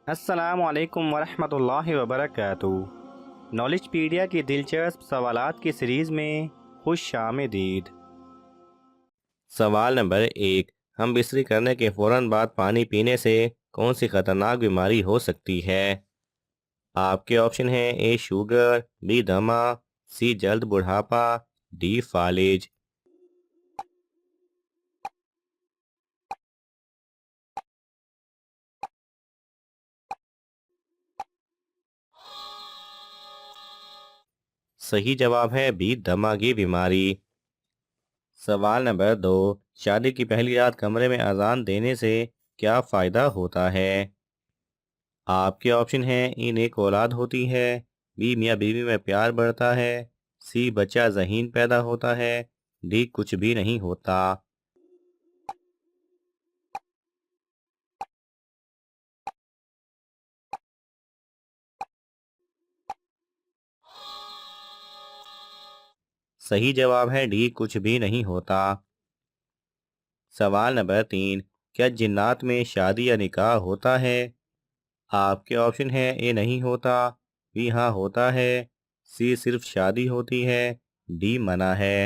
السلام علیکم ورحمۃ اللہ وبرکاتہ۔ نالج پیڈیا کی دلچسپ سوالات کی سیریز میں خوش آمدید۔ سوال نمبر 1، ہم بستری کرنے کے فوراً بعد پانی پینے سے کون سی خطرناک بیماری ہو سکتی ہے؟ آپ کے آپشن ہیں: اے شوگر، بی دمہ، سی جلد بڑھاپا، ڈی فالج۔ صحیح جواب ہے بی دمہ کی بیماری۔ سوال نمبر 2، شادی کی پہلی رات کمرے میں اذان دینے سے کیا فائدہ ہوتا ہے؟ آپ کے آپشن ہیں: ای نیک اولاد ہوتی ہے، بی میاں بیوی میں پیار بڑھتا ہے، سی بچہ ذہین پیدا ہوتا ہے، ڈی کچھ بھی نہیں ہوتا۔ صحیح جواب ہے ڈی کچھ بھی نہیں ہوتا۔ سوال نمبر 3، کیا جنات میں شادی یا نکاح ہوتا ہے؟ آپ کے آپشن ہیں: اے نہیں ہوتا، بی ہاں ہوتا ہے، سی صرف شادی ہوتی ہے، ڈی منع ہے۔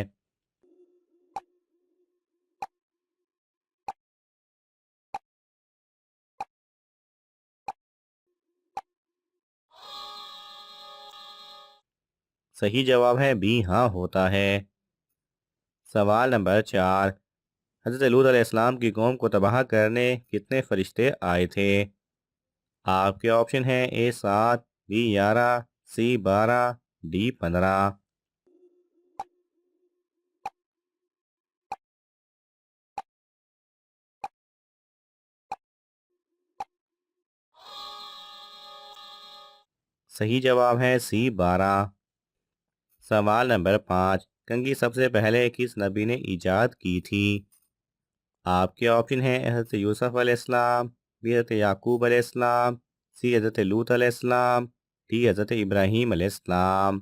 صحیح جواب ہے بی ہاں ہوتا ہے۔ سوال نمبر 4، حضرت لوط علیہ السلام کی قوم کو تباہ کرنے کتنے فرشتے آئے تھے؟ آپ کے آپشن ہیں: اے 7، بی 11، سی 12، ڈی 15۔ صحیح جواب ہے سی 12۔ سوال نمبر 5، کنگھی سب سے پہلے کس نبی نے ایجاد کی تھی؟ آپ کے آپشن ہیں: حضرت یوسف علیہ السلام، بی حضرت یعقوب علیہ السلام، سی حضرت لوط علیہ السلام، ڈی حضرت ابراہیم علیہ السلام۔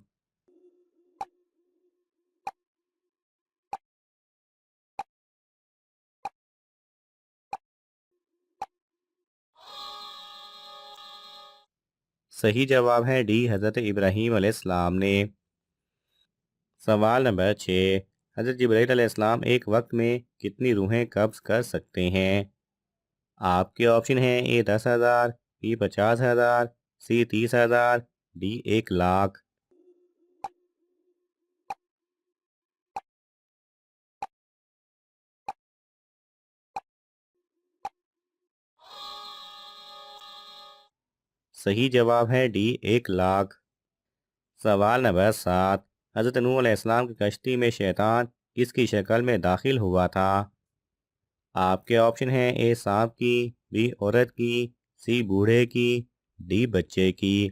صحیح جواب ہے ڈی حضرت ابراہیم علیہ السلام نے۔ سوال نمبر 6، حضرت جبرائیل علیہ السلام ایک وقت میں کتنی روحیں قبض کر سکتے ہیں؟ آپ کے آپشن ہیں: اے 10,000، بی 50,000، سی 30,000، ڈی 1,00,000۔ صحیح جواب ہے ڈی 1,00,000۔ سوال نمبر 7، حضرت نوح علیہ السلام کی کشتی میں شیطان کس کی شکل میں داخل ہوا تھا؟ آپ کے آپشن ہیں: اے سانپ کی، بی عورت کی، سی بوڑھے کی، ڈی بچے کی۔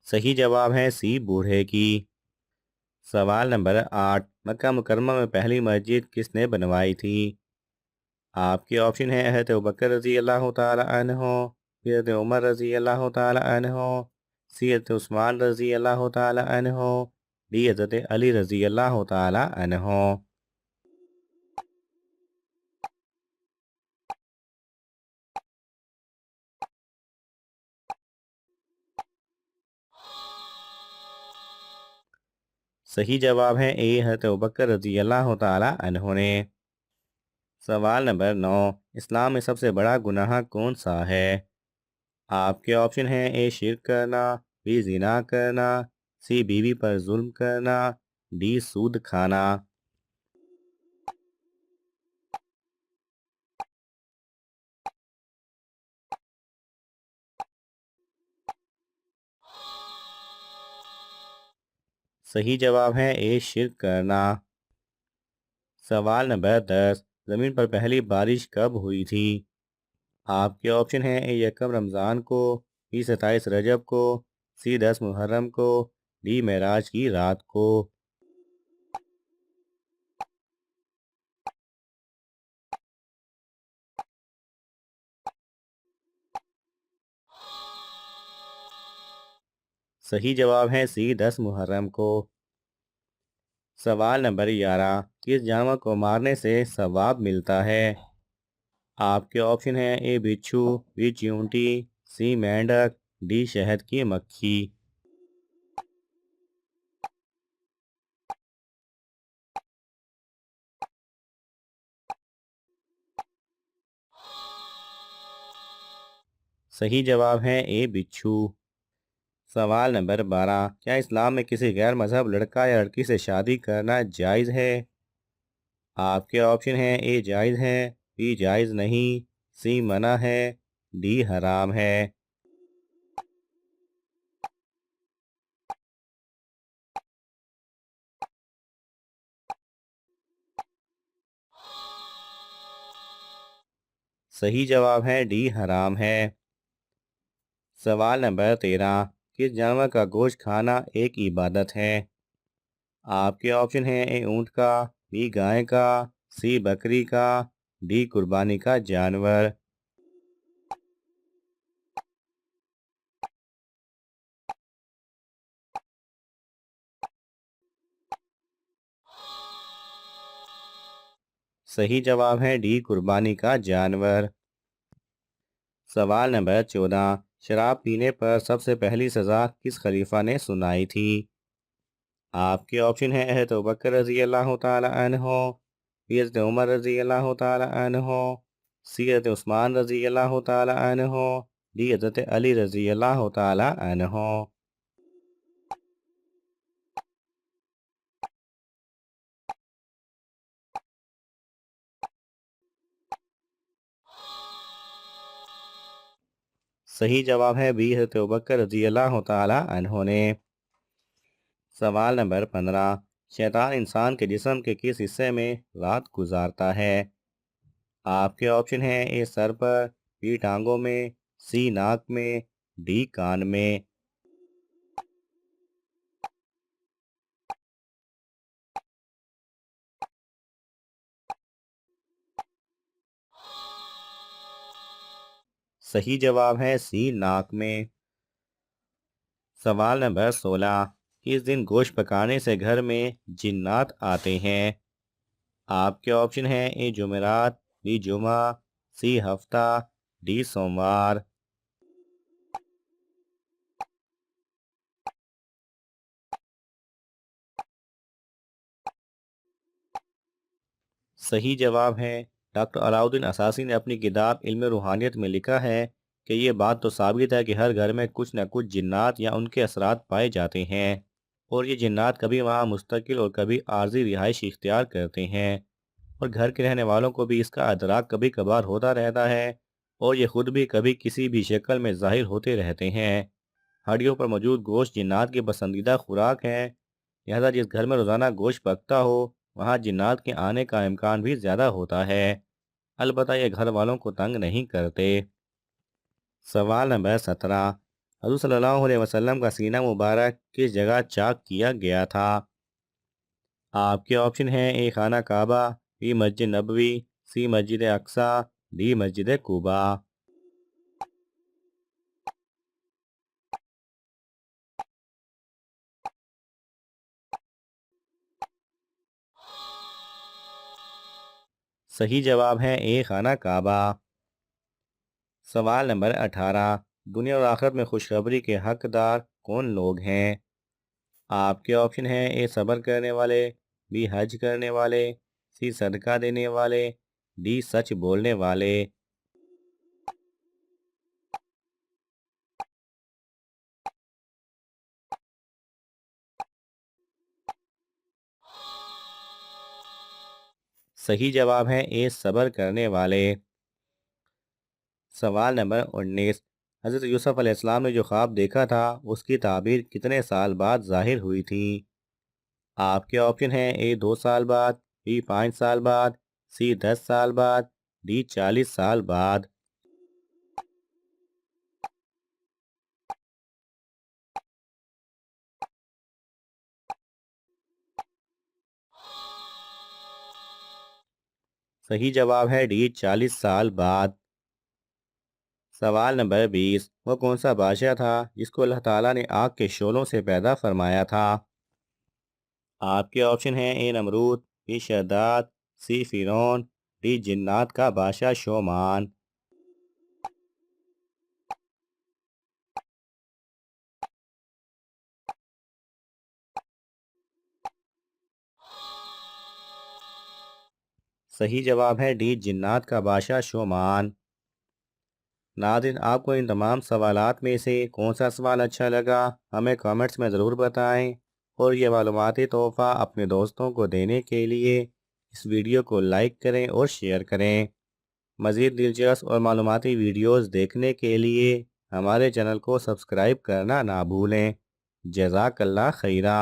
صحیح جواب ہے سی بوڑھے کی۔ سوال نمبر 8، مکہ مکرمہ میں پہلی مسجد کس نے بنوائی تھی؟ آپ کے آپشن ہیں: حضرت ابوبکر رضی اللہ تعالی عنہ، حضرت عمر رضی اللہ تعالی عنہ، سی حضرت عثمان رضی اللہ تعالی عنہ، ڈی حضرت علی رضی اللہ تعالی عنہ۔ صحیح جواب ہے اے حضرت ابوبکر رضی اللہ تعالی عنہ نے۔ سوال نمبر 9، اسلام میں سب سے بڑا گناہ کون سا ہے؟ آپ کے آپشن ہیں: اے شرک کرنا، بی زنا کرنا، سی بیوی پر ظلم کرنا، ڈی سود کھانا۔ صحیح جواب ہے اے شرک کرنا۔ سوال نمبر 10، زمین پر پہلی بارش کب ہوئی تھی؟ آپ کے آپشن ہیں: اے 1 رمضان کو، بی 27 رجب کو، سی 10 محرم کو، ڈی معراج کی رات کو۔ صحیح جواب ہے سی 10 محرم کو۔ سوال نمبر 11 کس جانور کو مارنے سے ثواب ملتا ہے؟ آپ کے آپشن ہیں اے بچھو، بی چیونٹی، سی مینڈک، ڈی شہد کی مکھی۔ صحیح جواب ہے اے بچھو۔ سوال نمبر 12 کیا اسلام میں کسی غیر مذہب لڑکا یا لڑکی سے شادی کرنا جائز ہے؟ آپ کے آپشن ہیں اے جائز ہے، بی جائز نہیں، سی منع ہے، ڈی حرام ہے۔ صحیح جواب ہے ڈی حرام ہے۔ سوال نمبر 13 کس جانور کا گوشت کھانا ایک عبادت ہے؟ آپ کے آپشن ہیں اے اونٹ کا، بی گائے کا، سی بکری کا، ڈی قربانی کا جانور۔ صحیح جواب ہے ڈی قربانی کا جانور۔ سوال نمبر 14 شراب پینے پر سب سے پہلی سزا کس خلیفہ نے سنائی تھی؟ آپ کے آپشن ہیں حضرت ابوبکر رضی اللہ تعالی عنہ، بی حضرت عمر رضی اللہ تعالی عنہ، سی حضرت عثمان رضی اللہ تعالی عنہ، ڈی حضرت علی رضی اللہ تعالی عنہ۔ صحیح جواب ہے بی حضرت ابوبکر رضی اللہ تعالی عنہ نے۔ سوال نمبر 15 شیطان انسان کے جسم کے کس حصے میں رات گزارتا ہے؟ آپ کے آپشن ہیں اے سر پر، بی ٹانگوں میں، سی ناک میں، ڈی کان میں۔ صحیح جواب ہے سی ناک میں۔ سوال نمبر 16 کس دن گوشت پکانے سے گھر میں جنات آتے ہیں؟ آپ کے آپشن ہیں اے جمعرات، بی جمعہ، سی ہفتہ، ڈی سوموار۔ صحیح جواب ہے ڈاکٹر علاؤدین اساسی نے اپنی کتاب علم روحانیت میں لکھا ہے کہ یہ بات تو ثابت ہے کہ ہر گھر میں کچھ نہ کچھ جنات یا ان کے اثرات پائے جاتے ہیں، اور یہ جنات کبھی وہاں مستقل اور کبھی عارضی رہائش اختیار کرتے ہیں، اور گھر کے رہنے والوں کو بھی اس کا ادراک کبھی کبھار ہوتا رہتا ہے، اور یہ خود بھی کبھی کسی بھی شکل میں ظاہر ہوتے رہتے ہیں۔ ہڈیوں پر موجود گوشت جنات کی پسندیدہ خوراک ہے، لہذا جس گھر میں روزانہ گوشت پکتا ہو وہاں جنات کے آنے کا امکان بھی زیادہ ہوتا ہے، البتہ یہ گھر والوں کو تنگ نہیں کرتے۔ سوال نمبر 17 حضور صلی اللہ علیہ وسلم کا سینہ مبارک کس جگہ چاک کیا گیا تھا؟ آپ کے آپشن ہیں اے خانہ کعبہ، be Masjid Nabawi, C Masjid Aqsa, D مسجد قباء۔ صحیح جواب ہے اے خانہ کعبہ۔ سوال نمبر 18 دنیا اور آخرت میں خوشخبری کے حقدار کون لوگ ہیں؟ آپ کے آپشن ہیں اے صبر کرنے والے، بی حج کرنے والے، سی صدقہ دینے والے، ڈی سچ بولنے والے۔ صحیح جواب ہے اے صبر کرنے والے۔ سوال نمبر 19 حضرت یوسف علیہ السلام نے جو خواب دیکھا تھا اس کی تعبیر کتنے سال بعد ظاہر ہوئی تھی؟ آپ کے آپشن ہیں اے 2 سال بعد، بی 5 سال بعد، سی 10 سال بعد، ڈی 40 سال بعد۔ صحیح جواب ہے ڈی 40 سال بعد۔ سوال نمبر 20، وہ کون سا بادشاہ تھا جس کو اللہ تعالیٰ نے آگ کے شعلوں سے پیدا فرمایا تھا؟ آپ کے آپشن ہیں: اے نمرود، بی شداد، سی فرعون، ڈی جنات کا بادشاہ شومان۔ صحیح جواب ہے ڈی جنات کا بادشاہ شومان۔ ناظرین، آپ کو ان تمام سوالات میں سے کون سا سوال اچھا لگا ہمیں کامنٹس میں ضرور بتائیں، اور یہ معلوماتی تحفہ اپنے دوستوں کو دینے کے لیے اس ویڈیو کو لائک کریں اور شیئر کریں۔ مزید دلچسپ اور معلوماتی ویڈیوز دیکھنے کے لیے ہمارے چینل کو سبسکرائب کرنا نہ بھولیں۔ جزاک اللہ خیرہ۔